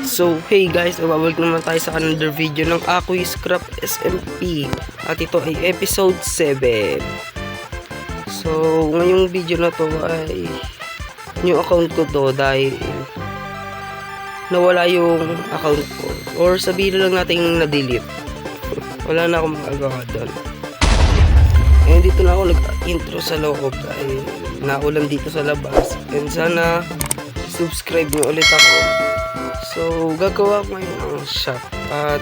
So hey guys, babalik naman tayo sa another video ng Ako'y Scrap SMP. At ito ay episode 7. So ngayong video na to ay new account ko to dahil nawala yung account ko. Or sabihin lang natin na-delete. Wala na akong magagawa doon. And dito na ako nag-intro sa loob dahil naulan dito sa labas. And sana subscribe nyo ulit ako. So gagawa ko ngayon ng shop. At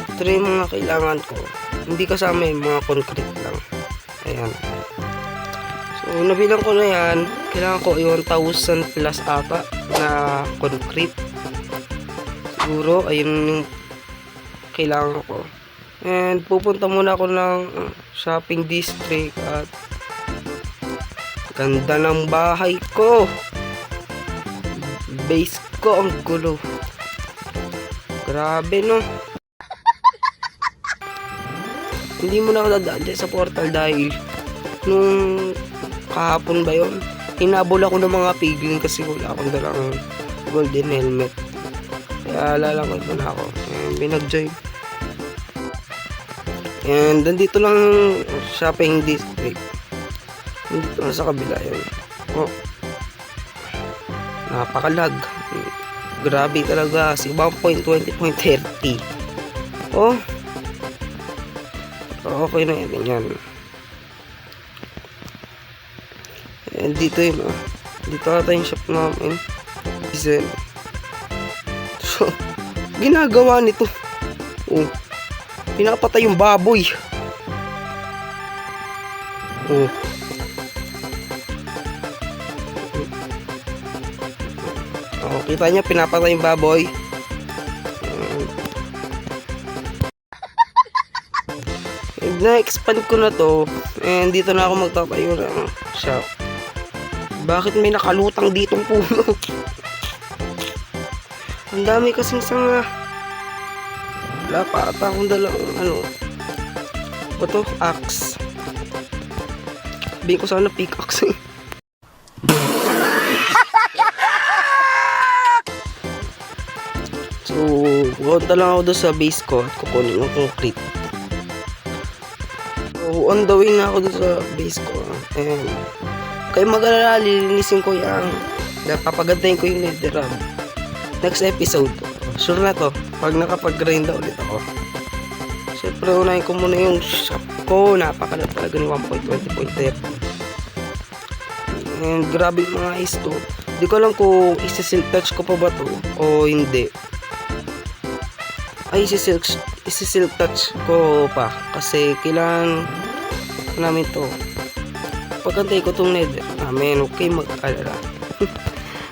ito na yung mga kailangan ko. Hindi kasama yung mga concrete lang. Ayan. So nabilang ko na yan. Kailangan ko 1,000 plus ata na concrete. Siguro ayun yung kailangan ko. And pupunta muna ako ng shopping district. At ganda ng bahay ko. Base ko ang gulo. Grabe no. Hindi mo na ako dadaan dyan sa portal dahil nung kahapon ba yun, hinabol ako ng mga piglin kasi wala akong dalang golden helmet. Kaya lalangon mo na ako. And binag-join. And nandito lang shopping district. Nandito lang sa kabila yun. Oh, napakalag. Grabe talaga. Si 1.20.30. Oh. Okay na yan. And dito yun. Oh. Dito ata yung shop namin. Diesel. So, ginagawa nito. Oh. Pinapatay yung baboy. Oh. Oh, kita niya pinapatay yung baboy. Na-expand ko na to. And dito na ako magtatayo ng shop. Bakit may nakalutang ditong puno? Ang dami kasing sanga. Wala pa ata akong dalang ito, axe. Sabihin ko sana pickaxe eh. So, punta lang ako doon sa base ko at kukunin ng concrete. So, on the way na ako doon sa base ko. And, kayo mag-alala, lilinisin ko yung napapagandahin ko yung netherram. Next episode, sure na to, pag nakapag-grind na ulit ako. Siyempre, unahin ko muna yung shop ko. Napakalat talaga ng 1.20.30. And, grabe yung mga ice to. Hindi ko alam kung isi-silk touch ko pa ba to o hindi. Ay, isi-silk touch ko pa kasi kailangan namin to pagkantay ko tong nether namin. Okay, mag-alala.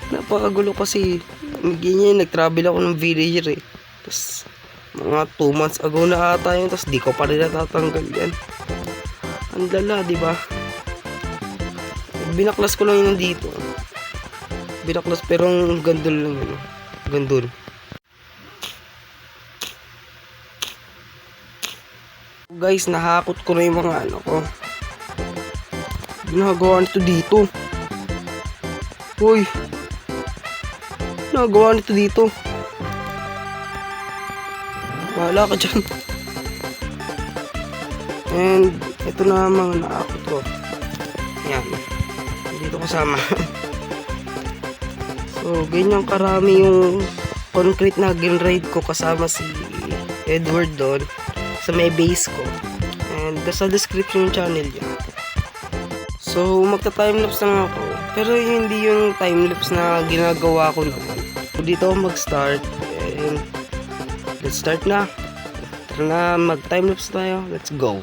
Napakagulo kasi ganyan, nag-travel ako ng villager eh. Tapos mga 2 months ago na ata yun, tapos di ko pa rin natatanggal yan. Ang lala, diba? Binaklas ko lang yun dito. Binaklas pero ang gandol lang yun. Gandol. Guys, nahakot ko na yung mga ko. Ginagawa nito dito. Uy. Ginagawa nito dito. Wala ka dyan. And ito na mga nahakot ko. Yan. Dito kasama. So, ganyan karami yung concrete na ginraid ko kasama si Edward doon sa may base ko. And sa description yung channel niya. So magta-timelapse lang ako. Pero hindi yung timelapse na ginagawa ko naman. So dito ako mag-start. And let's start na. Tara na, mag-timelapse tayo. Let's go.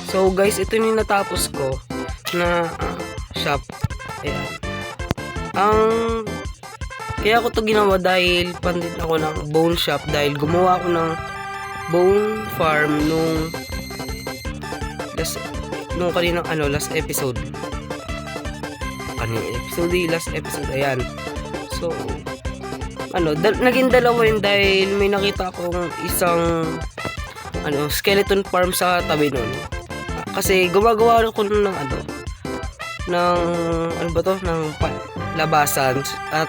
So guys, ito yung natapos ko na shop. Ayan. Kaya ko to ginawa dahil pandit ako ng bone shop dahil gumawa ako ng bone farm nung kaninang last episode. Last episode, ayan. So, naging dalawa yun dahil may nakita akong isang skeleton farm sa tabi nun. Kasi gumagawa ako ng labasan at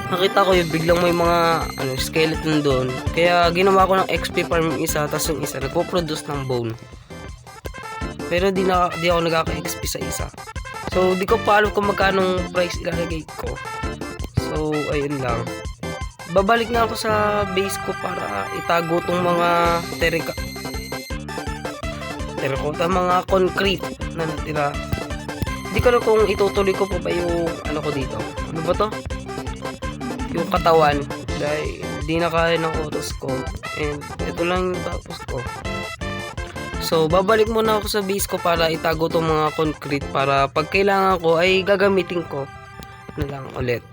nakita ko yung biglang may mga skeleton doon. Kaya ginawa ko ng XP farm yung isa, tapos yung isa nagpo-produce ng bone. Pero di ako nagkaka-XP sa isa. So di ko pa alam kung magkano price ilalagay ko. So ayun lang. Babalik na ako sa base ko para itago tong mga terracotta, mga concrete na natira. Hindi ko alam kung itutuloy ko pa ba yung ko dito. Ano ba to? Yung katawan. Dahil di na kaya ng autos ko. And ito lang yung tapos ko. So babalik muna ako sa base ko para itago tong mga concrete para pag kailangan ko ay gagamitin ko na lang ulit.